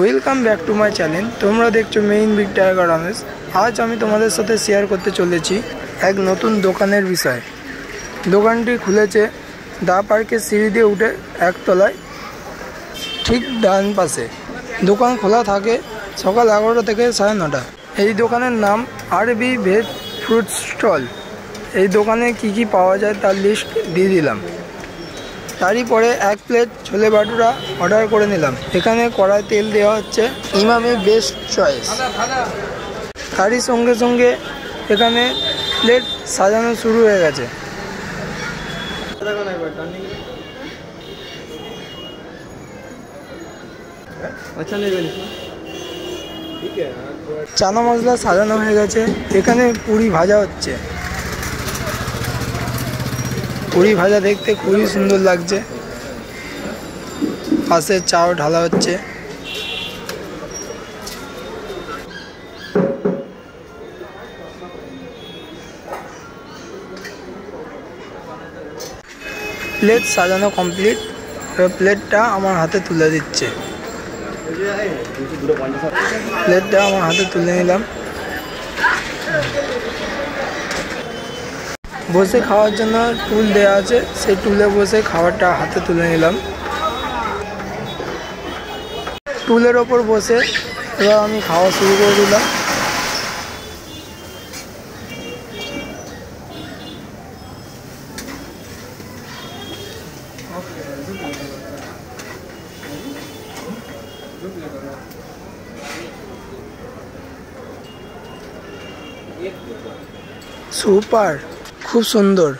Welcome back to my channel. তোমরা দেখছো main big tiger Ramesh. আজ আমি তোমাদের সাথে শেয়ার করতে চলেছি এক নতুন দোকানের বিষয়। দোকানটি খুলেছে দা পার্কের সিঁড়ি দিয়ে উঠে একতলায় ঠিক ডান পাশে। দোকান খোলা থাকে সকাল 11টা থেকে 9:30। এই দোকানের নাম আরবি ভেজ ফ্রুট স্টল। এই দোকানে কি পাওয়া যায় তার লিস্ট দিয়ে দিলাম। তারই পরে 1 প্লেট ছোলে ভাটুরা অর্ডার করে নিলাম। এখানে কড়াই তেল দেওয়া হচ্ছে ইমামি বেস্ট চয়েস। তারই সঙ্গে সঙ্গে এখানে প্লেট সাজানো শুরু হয়ে গেছে। চানা মশলা সাজানো হয়ে গেছে। এখানে পুরি ভাজা হচ্ছে। পুরি ভাজা দেখতে খুবই সুন্দর লাগছে। পাশে চাও ঢালা হচ্ছে। প্লেট সাজানো কমপ্লিট। প্লেটটা আমার হাতে তুলে দিচ্ছে। প্লেটটা আমার হাতে তুলে নিলাম। বসে খাওয়ার জন্য টুল দেওয়া আছে, সেই টুলে বসে খাবারটা হাতে তুলে নিলাম। টুলের ওপর বসে এবার আমি খাওয়া শুরু করে দিলাম। সুপার, খুব সুন্দর।